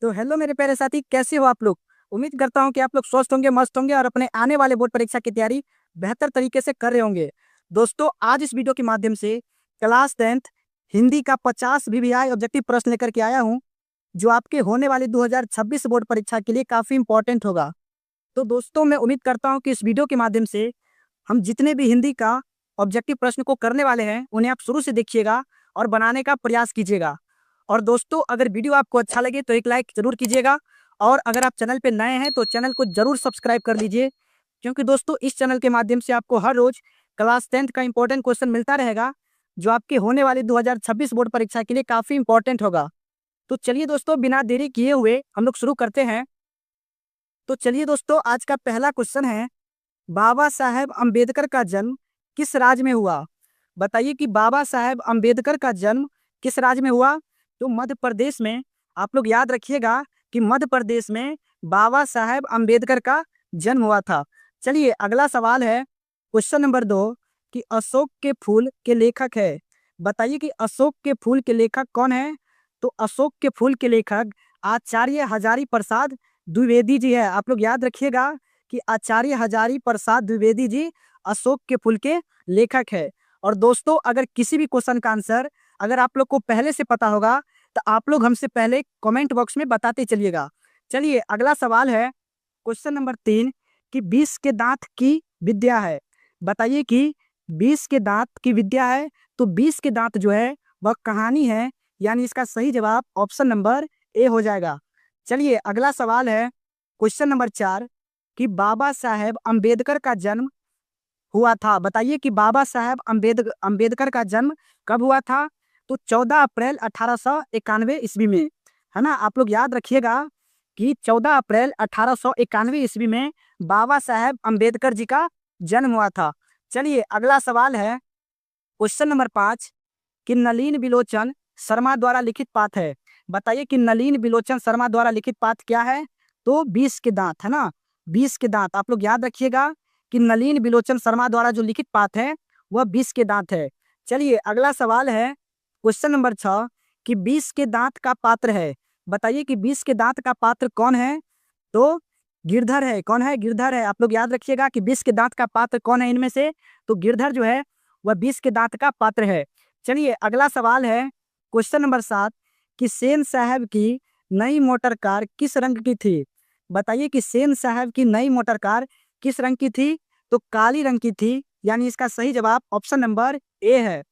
तो हेलो मेरे प्यारे साथी, कैसे हो आप लोग। उम्मीद करता हूं कि आप लोग स्वस्थ होंगे, मस्त होंगे और अपने आने वाले बोर्ड परीक्षा की तैयारी बेहतर तरीके से कर रहे होंगे। दोस्तों, आज इस वीडियो के माध्यम से क्लास 10th हिंदी का 50 VVI ऑब्जेक्टिव प्रश्न लेकर के आया हूं, जो आपके होने वाली 2026 बोर्ड परीक्षा के लिए काफी इंपॉर्टेंट होगा। तो दोस्तों, मैं उम्मीद करता हूं कि इस वीडियो के माध्यम से हम जितने भी हिंदी का ऑब्जेक्टिव प्रश्न को करने वाले हैं, उन्हें आप शुरू से देखिएगा और बनाने का प्रयास कीजिएगा। और दोस्तों, अगर वीडियो आपको अच्छा लगे तो एक लाइक जरूर कीजिएगा, और अगर आप चैनल पे नए हैं तो चैनल को जरूर सब्सक्राइब कर लीजिए, क्योंकि दोस्तों इस चैनल के माध्यम से आपको हर रोज क्लास 10th का इंपॉर्टेंट क्वेश्चन मिलता रहेगा, जो आपके होने वाली 2026 बोर्ड परीक्षा के लिए काफी इंपॉर्टेंट होगा। तो चलिए दोस्तों, बिना देरी किए हुए हम लोग शुरू करते हैं। तो चलिए दोस्तों, आज का पहला क्वेश्चन है, बाबा साहेब अम्बेडकर का जन्म किस राज्य में हुआ। बताइए कि बाबा साहेब अम्बेडकर का जन्म किस राज्य में हुआ। तो मध्य प्रदेश में। आप लोग याद रखिएगा कि मध्य प्रदेश में बाबा साहेब अम्बेडकर का जन्म हुआ था। चलिए अगला सवाल है, क्वेश्चन नंबर 2, कि अशोक के फूल के लेखक है। बताइए कि अशोक के फूल के लेखक कौन है। तो अशोक के फूल के लेखक आचार्य हजारी प्रसाद द्विवेदी जी है। आप लोग याद रखिएगा कि आचार्य हजारी प्रसाद द्विवेदी जी अशोक के फूल के लेखक है। और दोस्तों, अगर किसी भी क्वेश्चन का आंसर अगर आप लोग को पहले से पता होगा तो आप लोग हमसे पहले कमेंट बॉक्स में बताते चलिएगा। चलिए अगला सवाल है, क्वेश्चन नंबर 3, कि 20 के दांत की विद्या है। बताइए कि 20 के दांत की विद्या है। तो 20 के दांत जो है वह कहानी है, यानी इसका सही जवाब ऑप्शन नंबर ए हो जाएगा। चलिए अगला सवाल है, क्वेश्चन नंबर 4, कि बाबा साहेब अम्बेडकर का जन्म हुआ था। बताइए कि बाबा साहेब अम्बेडकर का जन्म कब हुआ था। तो 14 अप्रैल 1891 ईस्वी में, है ना। आप लोग याद रखिएगा कि 14 अप्रैल 1891 ईस्वी में बाबा साहेब अम्बेडकर जी का जन्म हुआ था। चलिए अगला सवाल है, क्वेश्चन नंबर 5, कि नलिन बिलोचन शर्मा द्वारा लिखित पाठ है। बताइए कि नलिन बिलोचन शर्मा द्वारा लिखित पाठ क्या है। तो 20 के दांत, है ना। 20 के दांत आप लोग याद रखिएगा कि नलिन बिलोचन शर्मा द्वारा जो लिखित पाठ है वह 20 के दांत है। चलिए अगला सवाल है, क्वेश्चन नंबर 6, कि 20 के दांत का पात्र है। बताइए कि 20 के दांत का पात्र कौन है। तो गिरधर है। कौन है? गिरधर है। आप लोग याद रखिएगा कि 20 के दांत का पात्र कौन है इनमें से। तो गिरधर जो है वह 20 के दांत का पात्र है। चलिए अगला सवाल है, क्वेश्चन नंबर 7, कि सेन साहब की नई मोटर कार किस रंग की थी। बताइए कि सेन साहब की नई मोटर कार किस रंग की थी। तो काली रंग की थी, यानी इसका सही जवाब ऑप्शन नंबर ए है।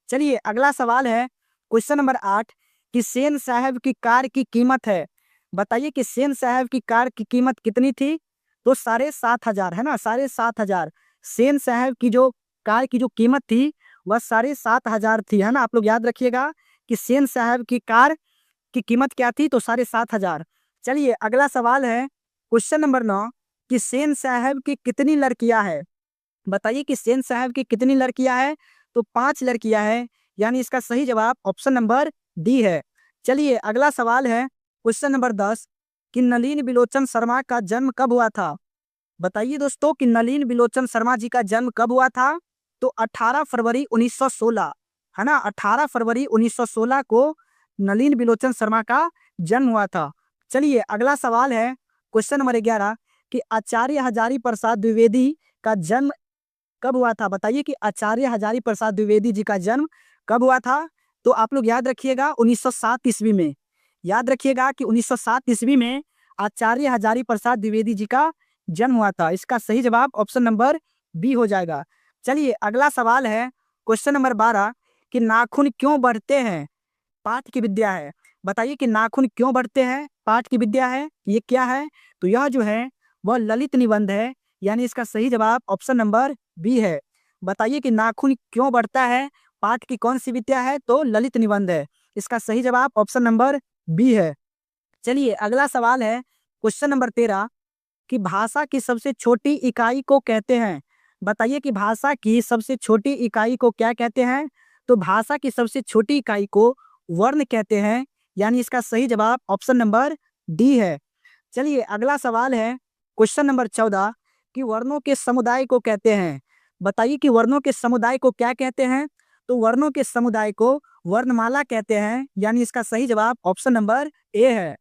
चलिए अगला सवाल है, क्वेश्चन नंबर 8, कि सेन साहब की कार की कीमत है। बताइए कि सेन साहब की कार की कीमत कितनी थी। तो 7,500, है ना। 7,500 सेन साहब की जो कार की जो कीमत थी वह 7,500 थी, है ना। आप लोग याद रखिएगा कि सेन साहब की कार की कीमत क्या थी। तो 7,500। चलिए अगला सवाल है, क्वेश्चन नंबर 9, कि सेन साहब की कितनी लड़कियां हैं। बताइए कि सेन साहब की कितनी लड़कियां हैं। तो 5 लड़कियां हैं, यानी इसका सही जवाब ऑप्शन नंबर डी है। चलिए अगला सवाल है, क्वेश्चन नंबर 10, कि नलिन बिलोचन शर्मा का जन्म कब हुआ था। बताइए दोस्तों कि नलिन बिलोचन शर्मा जी का जन्म कब हुआ था। तो 18 फरवरी 1916, है ना। 18 फरवरी 1916 को नलिन बिलोचन शर्मा का जन्म हुआ था। चलिए अगला सवाल है, क्वेश्चन नंबर 11, कि आचार्य हजारी प्रसाद द्विवेदी का जन्म कब हुआ था। बताइए कि आचार्य हजारी प्रसाद द्विवेदी जी का जन्म कब हुआ था। तो आप लोग याद रखिएगा 1907 ईस्वी में। याद रखिएगा कि 1907 ईस्वी में आचार्य हजारी प्रसाद द्विवेदी जी का जन्म हुआ था। इसका सही जवाब ऑप्शन नंबर बी हो जाएगा। चलिए अगला सवाल है, क्वेश्चन नंबर 12, कि नाखून क्यों बढ़ते हैं। पाठ की विद्या है। बताइए कि नाखून क्यों बढ़ते हैं, पाठ की विद्या है, ये क्या है। तो यह जो है वह ललित निबंध है, यानी इसका सही जवाब ऑप्शन नंबर बी है। बताइए कि नाखून क्यों बढ़ता है, पाठ की कौन सी विद्या है। तो ललित निबंध है। इसका सही जवाब ऑप्शन नंबर बी है। चलिए अगला सवाल है, क्वेश्चन नंबर 13, कि भाषा की सबसे छोटी इकाई को कहते हैं। बताइए कि भाषा की सबसे छोटी इकाई को क्या कहते हैं। तो भाषा की सबसे छोटी इकाई को वर्ण कहते हैं, यानी इसका सही जवाब ऑप्शन नंबर डी है। चलिए अगला सवाल है, क्वेश्चन नंबर 14, कि वर्णों के समुदाय को कहते हैं। बताइए कि वर्णों के समुदाय को क्या कहते हैं। तो वर्णों के समुदाय को वर्णमाला कहते हैं, यानी इसका सही जवाब ऑप्शन नंबर ए है।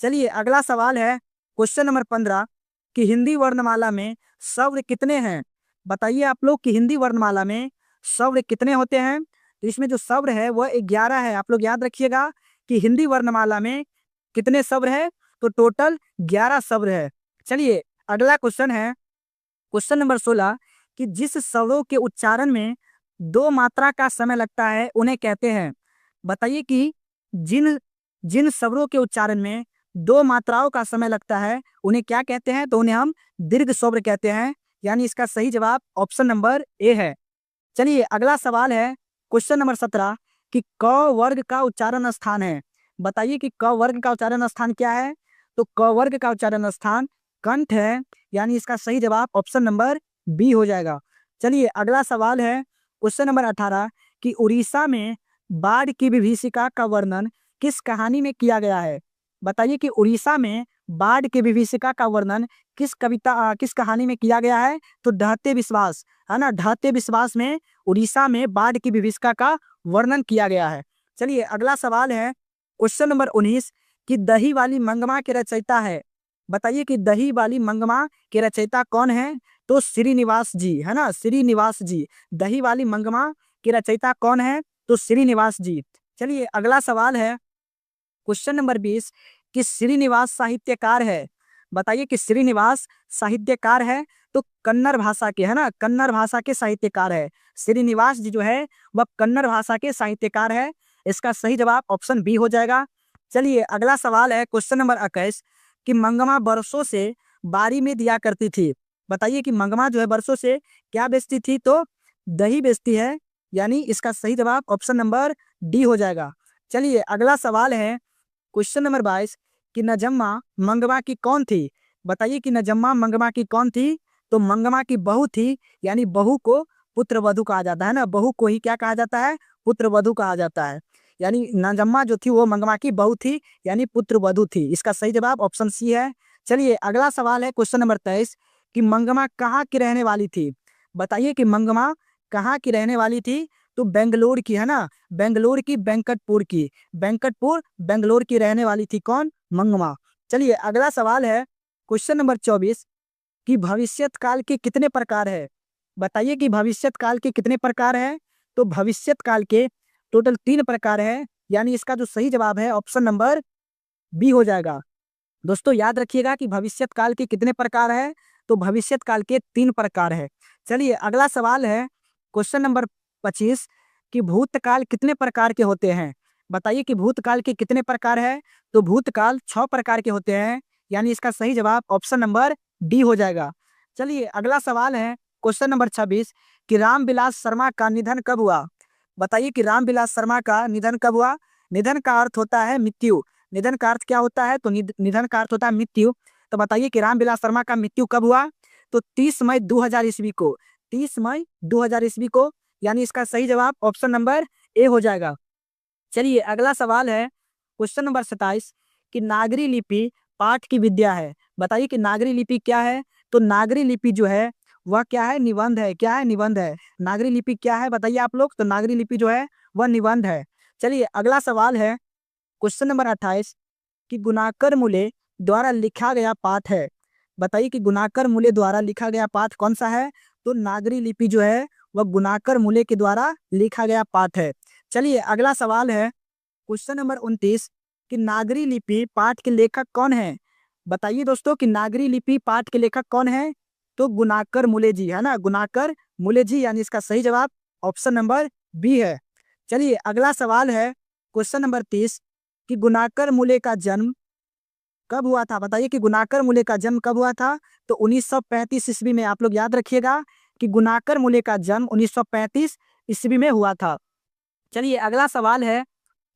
चलिए अगला सवाल है क्वेश्चन नंबर 15 कि हिंदी वर्णमाला में स्वर कितने हैं। बताइए आप लोग कि हिंदी वर्णमाला में स्वर कितने होते हैं। तो इसमें जो स्वर है वह 11 है। आप लोग याद रखिएगा कि हिंदी वर्णमाला में कितने स्वर है, तो टोटल 11 स्वर है। चलिए अगला क्वेश्चन है क्वेश्चन नंबर 16 कि जिस स्वरों के उच्चारण में 2 मात्रा का समय लगता है उन्हें कहते हैं। बताइए कि जिन जिन स्वरों के उच्चारण में 2 मात्राओं का समय लगता है उन्हें क्या कहते हैं, तो उन्हें हम दीर्घ स्वर कहते हैं। यानी इसका सही जवाब ऑप्शन नंबर ए है। चलिए अगला सवाल है क्वेश्चन नंबर 17 कि क वर्ग का उच्चारण स्थान है। बताइए कि क वर्ग का उच्चारण स्थान क्या है, तो क वर्ग का उच्चारण स्थान कंठ है। यानी इसका सही जवाब ऑप्शन नंबर बी हो जाएगा। चलिए अगला सवाल है क्वेश्चन नंबर 18 कि उड़ीसा में बाढ़ की विभीषिका का वर्णन किस कहानी में किया गया है। बताइए कि उड़ीसा में बाढ़ की विभीषिका का वर्णन किस कहानी में किया गया है, तो ढहते विश्वास, है ना, ढहते विश्वास में उड़ीसा में बाढ़ की विभीषिका का वर्णन किया गया है। चलिए अगला सवाल है क्वेश्चन नंबर 19 कि दही वाली मंगमा के रचयिता है। बताइए कि दही वाली मंगमा के रचयिता कौन है, तो श्रीनिवास जी, है ना, श्रीनिवास जी। दही वाली मंगमा के रचयिता कौन है, तो श्रीनिवास जी। चलिए अगला सवाल है क्वेश्चन नंबर 20 कि श्रीनिवास साहित्यकार है। बताइए कि श्रीनिवास साहित्यकार है, तो कन्नड़ भाषा के, है ना, कन्नड़ भाषा के साहित्यकार है। श्रीनिवास जी जो है वह कन्नड़ भाषा के साहित्यकार है। इसका सही जवाब ऑप्शन बी हो जाएगा। चलिए अगला सवाल है क्वेश्चन नंबर 21 कि मंगमा बरसों से बारी में दिया करती थी। बताइए कि मंगमा जो है बरसों से क्या बेचती थी, तो दही बेचती है। यानी इसका सही जवाब ऑप्शन नंबर डी हो जाएगा। चलिए अगला सवाल है क्वेश्चन नंबर 22 कि नजम्मा मंगमा की कौन थी। बताइए कि नजम्मा मंगमा की कौन थी, तो मंगमा की बहू थी। यानी बहू को पुत्र वधू कहा जाता है ना, बहू को ही क्या कहा जाता है, पुत्र वधू कहा जाता है। यानी नजम्मा जो थी वो मंगमा की बहू थी, यानी पुत्र वधू थी। इसका सही जवाब ऑप्शन सी है। चलिए अगला सवाल है क्वेश्चन नंबर 23 कि मंगमा कहाँ की रहने वाली थी। बताइए कि मंगमा कहाँ की रहने वाली थी, तो बेंगलोर की, है ना, बेंगलोर की, वेंकटपुर की, वेंकटपुर बेंगलोर की रहने वाली थी कौन, मंगमा। चलिए अगला सवाल है क्वेश्चन नंबर 24 कि भविष्यत काल के कितने प्रकार है। बताइए कि भविष्यत काल के कितने प्रकार है, तो भविष्यत काल के टोटल 3 प्रकार है। यानी इसका जो सही जवाब है ऑप्शन नंबर बी हो जाएगा। दोस्तों याद रखिएगा कि भविष्यत काल के कितने प्रकार है, तो भविष्यत काल के 3 प्रकार है। चलिए अगला सवाल है क्वेश्चन नंबर 25 कि भूतकाल कितने प्रकार के होते हैं। बताइए कि भूतकाल के कितने प्रकार है, तो भूतकाल 6 प्रकार के होते हैं। यानी इसका सही जवाब ऑप्शन नंबर डी हो जाएगा। चलिए अगला सवाल है क्वेश्चन नंबर 26 कि रामविलास शर्मा का निधन कब हुआ। बताइए कि रामविलास शर्मा का निधन कब हुआ। निधन का अर्थ होता है मृत्यु। निधन का अर्थ क्या होता है, तो निधन का अर्थ होता है मृत्यु। तो बताइए कि रामविलास शर्मा का मृत्यु कब हुआ, तो 30 मई 2000 ईस्वी को, 30 मई 2000 ईस्वी को। यानी इसका सही जवाब ऑप्शन नंबर ए हो जाएगा। चलिए अगला सवाल है क्वेश्चन नंबर 27 कि नागरी लिपि पाठ की विद्या है। बताइए कि नागरी लिपि क्या है, तो नागरी लिपि जो है वह क्या है, निबंध है। क्या है, निबंध है। नागरी लिपि क्या है बताइए आप लोग, तो नागरी लिपि जो है वह निबंध है। चलिए अगला सवाल है क्वेश्चन नंबर 28 कि गुणाकर मूले द्वारा लिखा गया पाठ है। बताइए कि गुणाकर मूले द्वारा लिखा गया पाठ कौन सा है, तो नागरी लिपि जो है वह गुणाकर मूले के द्वारा लिखा गया पाठ है। चलिए अगला सवाल है क्वेश्चन नंबर 29 कि नागरी लिपि पाठ के लेखक कौन है। बताइए दोस्तों कि नागरी लिपि पाठ के लेखक कौन है, तो गुणाकर मूले जी, है ना, गुणाकर मूले जी। यानी इसका सही जवाब ऑप्शन नंबर बी है। चलिए अगला सवाल है क्वेश्चन नंबर 30 कि गुणाकर मूले का जन्म कब हुआ था। बताइए कि गुणाकर मूले का जन्म कब हुआ था, तो 1935 ईस्वी में। आप लोग याद रखिएगा कि गुणाकर मूले का जन्म 1935 ईस्वी में हुआ था। चलिए अगला सवाल है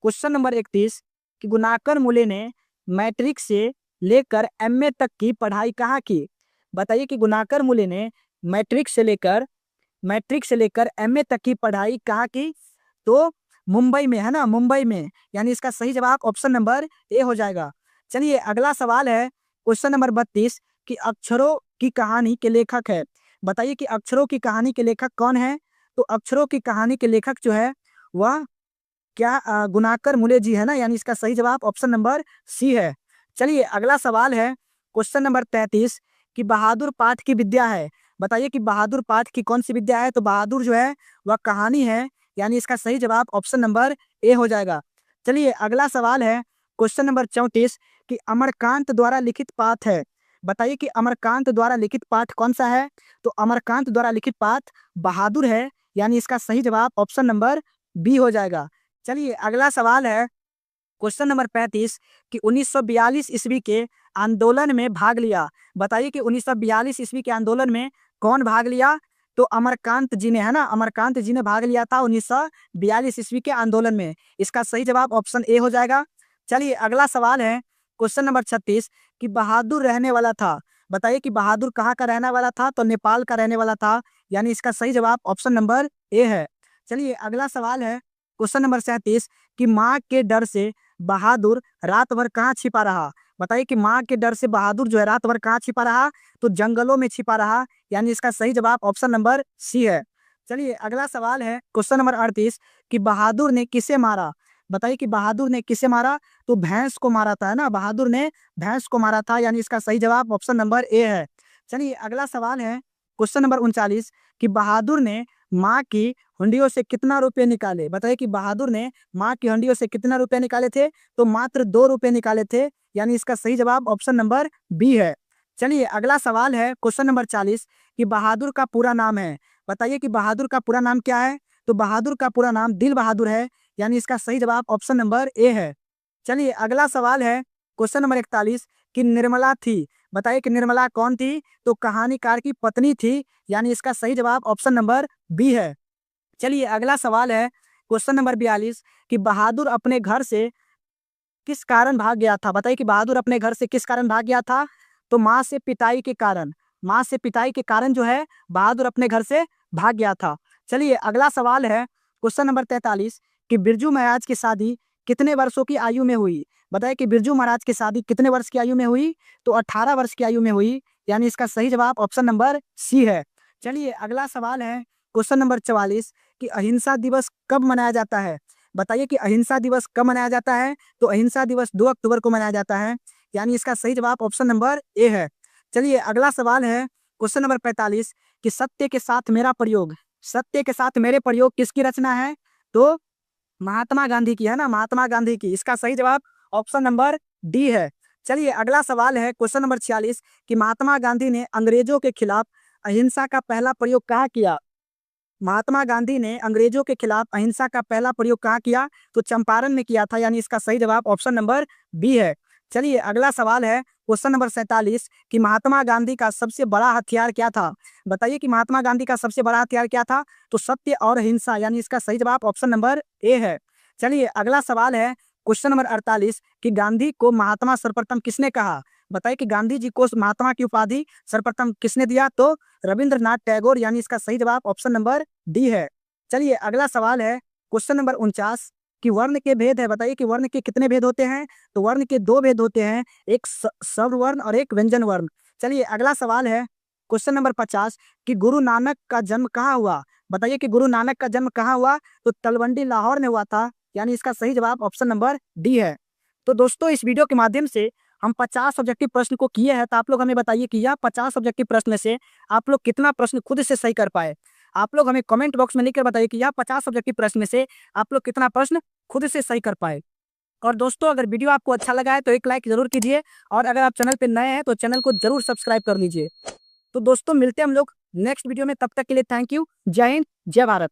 क्वेश्चन नंबर 31 कि गुणाकर मूले ने मैट्रिक से लेकर एमए तक की पढ़ाई कहाँ की। बताइए कि गुणाकर मूले ने मैट्रिक से लेकर एमए तक की पढ़ाई कहाँ की, तो मुंबई में, है ना, मुंबई में। यानी इसका सही जवाब ऑप्शन नंबर ए हो जाएगा। चलिए अगला सवाल है क्वेश्चन नंबर 32 कि अक्षरों की कहानी के लेखक है। बताइए कि अक्षरों की कहानी के लेखक कौन है, तो अक्षरों की कहानी के लेखक जो है वह क्या गुणाकर मूले जी, है ना। यानी इसका सही जवाब ऑप्शन नंबर सी है। चलिए अगला सवाल है क्वेश्चन नंबर 33 कि बहादुर पाठ की विद्या है। बताइए कि बहादुर पाठ की कौन सी विद्या है। तो बहादुर जो है वह कहानी है, यानी इसका सही जवाब ऑप्शन नंबर ए हो जाएगा। चलिए अगला सवाल है क्वेश्चन नंबर 34 कि अमरकांत द्वारा लिखित पाठ है। बताइए कि अमरकांत द्वारा लिखित पाठ कौन सा है। तो अमरकांत द्वारा लिखित पाठ बहादुर है, यानी इसका सही जवाब ऑप्शन नंबर बी हो जाएगा। चलिए अगला सवाल है क्वेश्चन नंबर 35 कि 1942 ईस्वी के आंदोलन में भाग लिया। बताइए कि 1942 ईस्वी के आंदोलन में कौन भाग लिया। तो अमरकांत जी ने, है ना, अमरकांत जी ने भाग लिया था 1942 ईस्वी के आंदोलन में। इसका सही जवाब ऑप्शन ए हो जाएगा। चलिए अगला सवाल है क्वेश्चन नंबर 36 कि बहादुर रहने वाला था। बताइए कि बहादुर कहाँ का रहने वाला था। तो नेपाल का रहने वाला था, यानी इसका सही जवाब ऑप्शन नंबर ए है। चलिए अगला सवाल है क्वेश्चन नंबर 37 कि माँ के डर से बहादुर रात भर कहाँ छिपा रहा। बताइए कि माँ के डर से बहादुर जो है रात भर कहाँ छिपा रहा। तो जंगलों में छिपा रहा, यानी इसका सही जवाब ऑप्शन नंबर सी है। चलिए अगला सवाल है क्वेश्चन नंबर 38 कि बहादुर ने किसे मारा। बताइए कि बहादुर ने किसे मारा। तो भैंस को मारा था, है ना, बहादुर ने भैंस को मारा था, यानी इसका सही जवाब ऑप्शन नंबर ए है। चलिए अगला सवाल है क्वेश्चन नंबर 39 कि बहादुर ने माँ की हुंडियों से कितना रुपए निकाले। बताइए कि बहादुर ने माँ की हुंडियों से कितना रुपए निकाले थे। तो मात्र 2 रुपए निकाले थे, यानी इसका सही जवाब ऑप्शन नंबर बी है। चलिए अगला सवाल है क्वेश्चन नंबर 40 कि बहादुर का पूरा नाम है। बताइए कि बहादुर का पूरा नाम क्या है। तो बहादुर का पूरा नाम दिल बहादुर है, यानी इसका सही जवाब ऑप्शन नंबर ए है। चलिए अगला सवाल है क्वेश्चन नंबर 41 कि निर्मला थी। बताइए कि निर्मला कौन थी। तो कहानीकार की पत्नी थी, यानी इसका सही जवाब ऑप्शन नंबर बी है। चलिए अगला सवाल है क्वेश्चन नंबर 42 कि बहादुर अपने घर से किस कारण भाग गया था। बताइए कि बहादुर अपने घर से किस कारण भाग गया था। तो माँ से पिटाई के कारण, माँ से पिटाई के कारण जो है बहादुर अपने घर से भाग गया था। चलिए अगला सवाल है क्वेश्चन नंबर 43 कि बिरजू महाराज की शादी कितने वर्षों की आयु में हुई। बताइए कि बिरजू महाराज की शादी कितने वर्ष की आयु में हुई। तो 18 वर्ष की आयु में हुई, यानी इसका सही जवाब ऑप्शन नंबर सी है। चलिए अगला सवाल है क्वेश्चन नंबर 44 कि अहिंसा दिवस कब मनाया जाता है। बताइए कि अहिंसा दिवस कब मनाया जाता है। तो अहिंसा दिवस 2 अक्टूबर को मनाया जाता है, यानी इसका सही जवाब ऑप्शन नंबर ए है। चलिए अगला सवाल है क्वेश्चन नंबर 45 कि सत्य के साथ मेरा प्रयोग, सत्य के साथ मेरे प्रयोग किसकी रचना है। तो महात्मा गांधी की, है ना, महात्मा गांधी की। इसका सही जवाब ऑप्शन नंबर डी है। चलिए अगला सवाल है क्वेश्चन नंबर 46 कि महात्मा गांधी ने अंग्रेजों के खिलाफ अहिंसा का पहला प्रयोग कहाँ किया। महात्मा गांधी ने अंग्रेजों के खिलाफ अहिंसा का पहला प्रयोग कहाँ किया। तो चंपारण में किया था, यानी इसका सही जवाब ऑप्शन नंबर बी है। चलिए अगला सवाल है क्वेश्चन नंबर 47 कि महात्मा गांधी का सबसे बड़ा हथियार क्या था। बताइए कि महात्मा गांधी का सबसे बड़ा हथियार क्या था। तो सत्य और अहिंसा, यानी इसका सही जवाब ऑप्शन नंबर ए है। चलिए अगला सवाल है क्वेश्चन नंबर 48 कि गांधी को महात्मा सर्वप्रथम किसने कहा। बताइए कि गांधी जी को महात्मा की उपाधि सर्वप्रथम किसने दिया। तो रविंद्रनाथ टैगोर, यानी इसका सही जवाब ऑप्शन नंबर डी है। चलिए अगला सवाल है क्वेश्चन नंबर 49 कि वर्ण के भेद है। बताइए कि वर्ण के कितने भेद होते हैं। तो वर्ण के 2 भेद होते हैं, एक स्वर्ण वर्ण और एक व्यंजन वर्ण। चलिए अगला सवाल है क्वेश्चन नंबर 50 कि गुरु नानक का जन्म कहाँ हुआ। बताइए कि गुरु नानक का जन्म कहाँ हुआ। तो तलवंडी लाहौर में हुआ था, यानी इसका सही जवाब ऑप्शन नंबर डी है। तो दोस्तों इस वीडियो के माध्यम से हम 50 ऑब्जेक्टिव प्रश्न को किए हैं। तो आप लोग हमें बताइए कि यह 50 ऑब्जेक्टिव प्रश्न से आप लोग कितना प्रश्न खुद से सही कर पाए। आप लोग हमें कमेंट बॉक्स में लिखकर बताइए कि यह 50 ऑब्जेक्टिव प्रश्न में से आप लोग कितना प्रश्न खुद से सही कर पाए। और दोस्तों अगर वीडियो आपको अच्छा लगा है तो एक लाइक जरूर कीजिए, और अगर आप चैनल पर नए हैं तो चैनल को जरूर सब्सक्राइब कर लीजिए। तो दोस्तों मिलते हैं हम लोग नेक्स्ट वीडियो में, तब तक के लिए थैंक यू। जय हिंद, जय भारत।